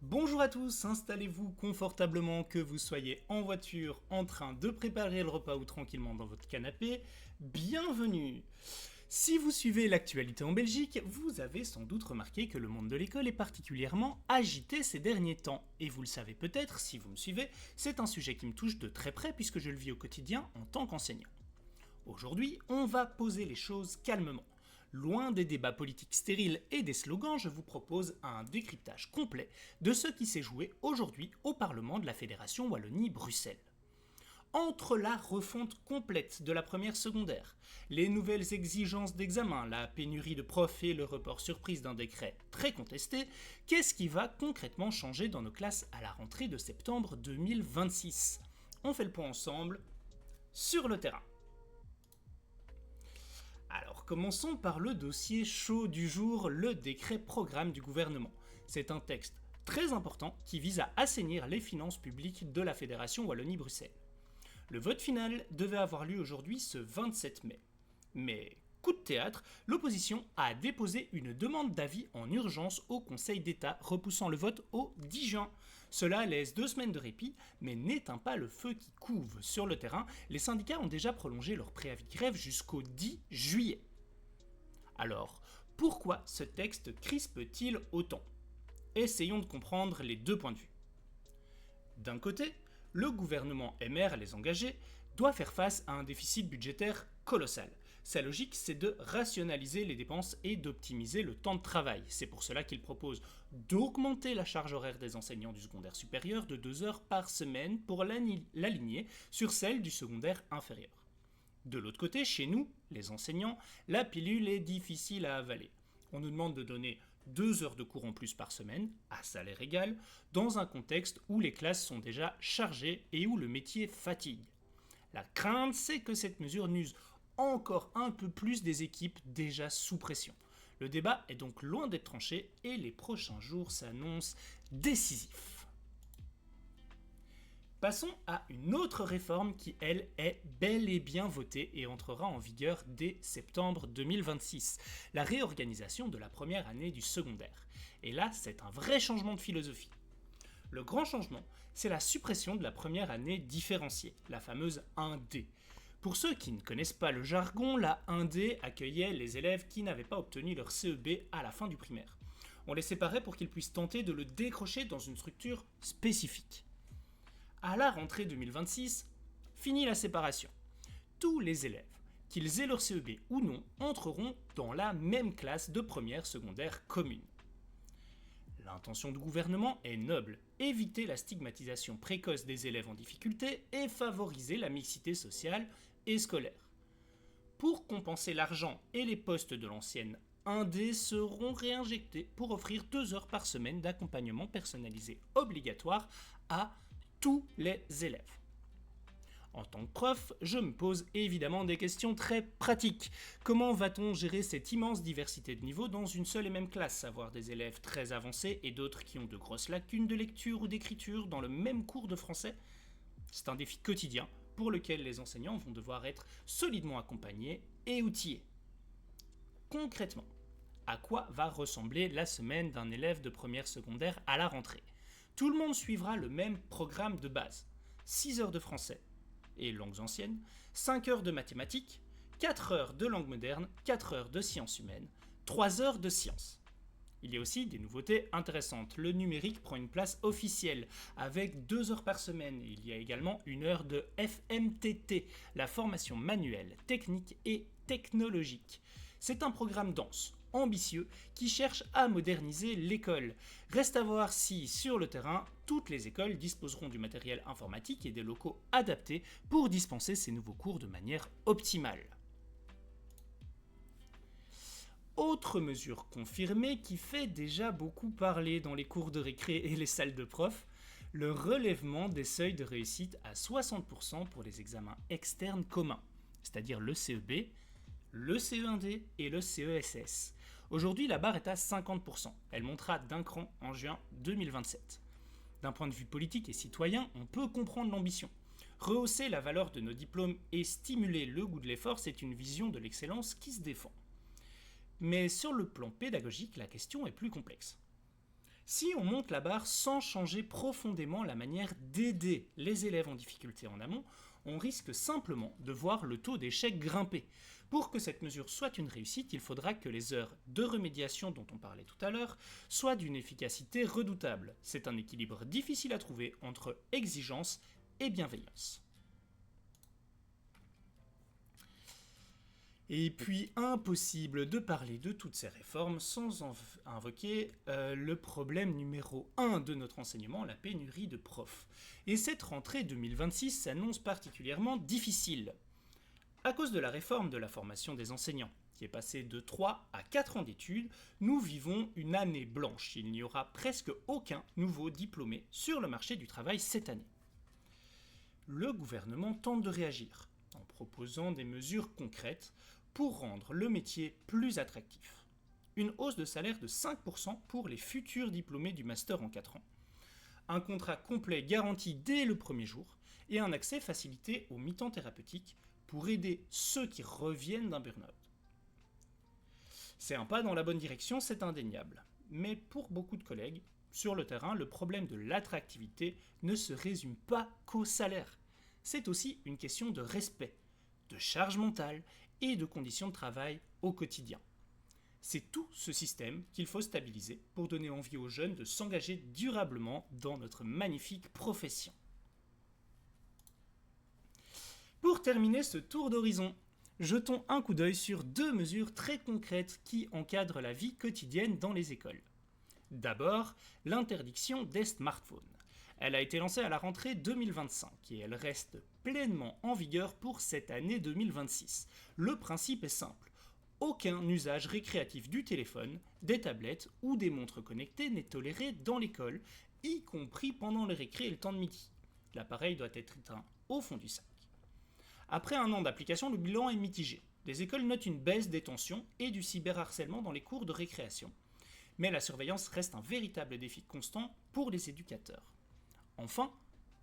Bonjour à tous, installez-vous confortablement, que vous soyez en voiture, en train de préparer le repas ou tranquillement dans votre canapé. Bienvenue. Si vous suivez l'actualité en Belgique, vous avez sans doute remarqué que le monde de l'école est particulièrement agité ces derniers temps. Et vous le savez peut-être, si vous me suivez, c'est un sujet qui me touche de très près puisque je le vis au quotidien en tant qu'enseignant. Aujourd'hui, on va poser les choses calmement. Loin des débats politiques stériles et des slogans, je vous propose un décryptage complet de ce qui s'est joué aujourd'hui au Parlement de la Fédération Wallonie-Bruxelles. Entre la refonte complète de la première secondaire, les nouvelles exigences d'examen, la pénurie de profs et le report surprise d'un décret très contesté, qu'est-ce qui va concrètement changer dans nos classes à la rentrée de septembre 2026 ? On fait le point ensemble sur le terrain. Alors commençons par le dossier chaud du jour, le décret programme du gouvernement. C'est un texte très important qui vise à assainir les finances publiques de la Fédération Wallonie-Bruxelles. Le vote final devait avoir lieu aujourd'hui ce 27 mai. Mais coup de théâtre, l'opposition a déposé une demande d'avis en urgence au Conseil d'État, repoussant le vote au 10 juin. Cela laisse 2 semaines de répit, mais n'éteint pas le feu qui couve. Sur le terrain, les syndicats ont déjà prolongé leur préavis de grève jusqu'au 10 juillet. Alors, pourquoi ce texte crispe-t-il autant ? Essayons de comprendre les deux points de vue. D'un côté, le gouvernement MR, les engagés, doit faire face à un déficit budgétaire colossal. Sa logique, c'est de rationaliser les dépenses et d'optimiser le temps de travail. C'est pour cela qu'il propose d'augmenter la charge horaire des enseignants du secondaire supérieur de 2 heures par semaine pour l'aligner sur celle du secondaire inférieur. De l'autre côté, chez nous, les enseignants, la pilule est difficile à avaler. On nous demande de donner 2 heures de cours en plus par semaine, à salaire égal, dans un contexte où les classes sont déjà chargées et où le métier fatigue. La crainte, c'est que cette mesure n'use encore un peu plus des équipes déjà sous pression. Le débat est donc loin d'être tranché et les prochains jours s'annoncent décisifs. Passons à une autre réforme qui, elle, est bel et bien votée et entrera en vigueur dès septembre 2026, la réorganisation de la première année du secondaire. Et là, c'est un vrai changement de philosophie. Le grand changement, c'est la suppression de la première année différenciée, la fameuse 1D. Pour ceux qui ne connaissent pas le jargon, la 1D accueillait les élèves qui n'avaient pas obtenu leur CEB à la fin du primaire. On les séparait pour qu'ils puissent tenter de le décrocher dans une structure spécifique. À la rentrée 2026, fini la séparation. Tous les élèves, qu'ils aient leur CEB ou non, entreront dans la même classe de première secondaire commune. L'intention du gouvernement est noble, éviter la stigmatisation précoce des élèves en difficulté et favoriser la mixité sociale et scolaire. Pour compenser l'argent et les postes de l'ancienne 1D seront réinjectés pour offrir 2 heures par semaine d'accompagnement personnalisé obligatoire à tous les élèves. En tant que prof, je me pose évidemment des questions très pratiques. Comment va-t-on gérer cette immense diversité de niveaux dans une seule et même classe, avoir des élèves très avancés et d'autres qui ont de grosses lacunes de lecture ou d'écriture dans le même cours de français ? C'est un défi quotidien pour lequel les enseignants vont devoir être solidement accompagnés et outillés. Concrètement, à quoi va ressembler la semaine d'un élève de première secondaire à la rentrée ? Tout le monde suivra le même programme de base. 6 heures de français et langues anciennes, 5 heures de mathématiques, 4 heures de langue moderne, 4 heures de sciences humaines, 3 heures de sciences. Il y a aussi des nouveautés intéressantes. Le numérique prend une place officielle avec 2 heures par semaine. Il y a également 1 heure de FMTT, la formation manuelle, technique et technologique. C'est un programme dense, ambitieux, qui cherche à moderniser l'école. Reste à voir si, sur le terrain, toutes les écoles disposeront du matériel informatique et des locaux adaptés pour dispenser ces nouveaux cours de manière optimale. Autre mesure confirmée qui fait déjà beaucoup parler dans les cours de récré et les salles de profs, le relèvement des seuils de réussite à 60% pour les examens externes communs, c'est-à-dire le CEB, le CE1D et le CESS. Aujourd'hui, la barre est à 50%. Elle montera d'un cran en juin 2027. D'un point de vue politique et citoyen, on peut comprendre l'ambition. Rehausser la valeur de nos diplômes et stimuler le goût de l'effort, c'est une vision de l'excellence qui se défend. Mais sur le plan pédagogique, la question est plus complexe. Si on monte la barre sans changer profondément la manière d'aider les élèves en difficulté en amont, on risque simplement de voir le taux d'échec grimper. Pour que cette mesure soit une réussite, il faudra que les heures de remédiation dont on parlait tout à l'heure soient d'une efficacité redoutable. C'est un équilibre difficile à trouver entre exigence et bienveillance. Et puis impossible de parler de toutes ces réformes sans invoquer le problème numéro 1 de notre enseignement, la pénurie de profs. Et cette rentrée 2026 s'annonce particulièrement difficile. À cause de la réforme de la formation des enseignants, qui est passée de 3 à 4 ans d'études, nous vivons une année blanche. Il n'y aura presque aucun nouveau diplômé sur le marché du travail cette année. Le gouvernement tente de réagir en proposant des mesures concrètes pour rendre le métier plus attractif. Une hausse de salaire de 5% pour les futurs diplômés du master en 4 ans. Un contrat complet garanti dès le premier jour et un accès facilité au mi-temps thérapeutique pour aider ceux qui reviennent d'un burn-out. C'est un pas dans la bonne direction, c'est indéniable. Mais pour beaucoup de collègues, sur le terrain, le problème de l'attractivité ne se résume pas qu'au salaire. C'est aussi une question de respect, de charge mentale et de conditions de travail au quotidien. C'est tout ce système qu'il faut stabiliser pour donner envie aux jeunes de s'engager durablement dans notre magnifique profession. Pour terminer ce tour d'horizon, jetons un coup d'œil sur 2 mesures très concrètes qui encadrent la vie quotidienne dans les écoles. D'abord, l'interdiction des smartphones. Elle a été lancée à la rentrée 2025 et elle reste pleinement en vigueur pour cette année 2026. Le principe est simple. Aucun usage récréatif du téléphone, des tablettes ou des montres connectées n'est toléré dans l'école, y compris pendant les récré et le temps de midi. L'appareil doit être éteint au fond du sac. Après un an d'application, le bilan est mitigé. Les écoles notent une baisse des tensions et du cyberharcèlement dans les cours de récréation. Mais la surveillance reste un véritable défi constant pour les éducateurs. Enfin,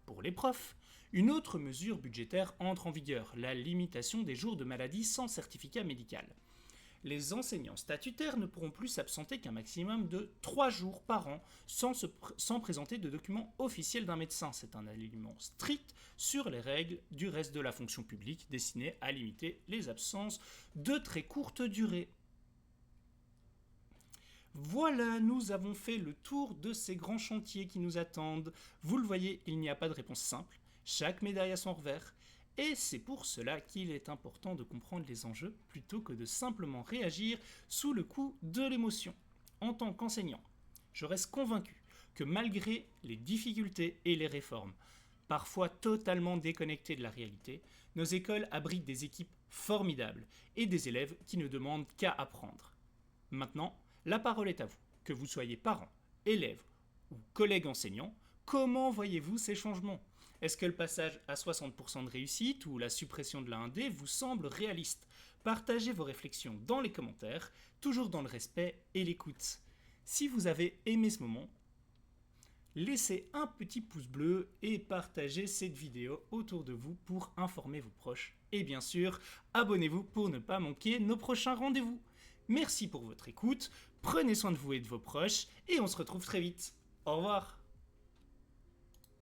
pour les profs, une autre mesure budgétaire entre en vigueur, la limitation des jours de maladie sans certificat médical. Les enseignants statutaires ne pourront plus s'absenter qu'un maximum de 3 jours par an sans présenter de document officiel d'un médecin. C'est un alignement strict sur les règles du reste de la fonction publique destinées à limiter les absences de très courte durée. Voilà, nous avons fait le tour de ces grands chantiers qui nous attendent. Vous le voyez, il n'y a pas de réponse simple. Chaque médaille a son revers. Et c'est pour cela qu'il est important de comprendre les enjeux plutôt que de simplement réagir sous le coup de l'émotion. En tant qu'enseignant, je reste convaincu que malgré les difficultés et les réformes, parfois totalement déconnectées de la réalité, nos écoles abritent des équipes formidables et des élèves qui ne demandent qu'à apprendre. Maintenant, la parole est à vous. Que vous soyez parents, élèves ou collègues enseignants, comment voyez-vous ces changements ? Est-ce que le passage à 60% de réussite ou la suppression de la 1D vous semble réaliste ? Partagez vos réflexions dans les commentaires, toujours dans le respect et l'écoute. Si vous avez aimé ce moment, laissez un petit pouce bleu et partagez cette vidéo autour de vous pour informer vos proches. Et bien sûr, abonnez-vous pour ne pas manquer nos prochains rendez-vous. Merci pour votre écoute, prenez soin de vous et de vos proches, et on se retrouve très vite. Au revoir.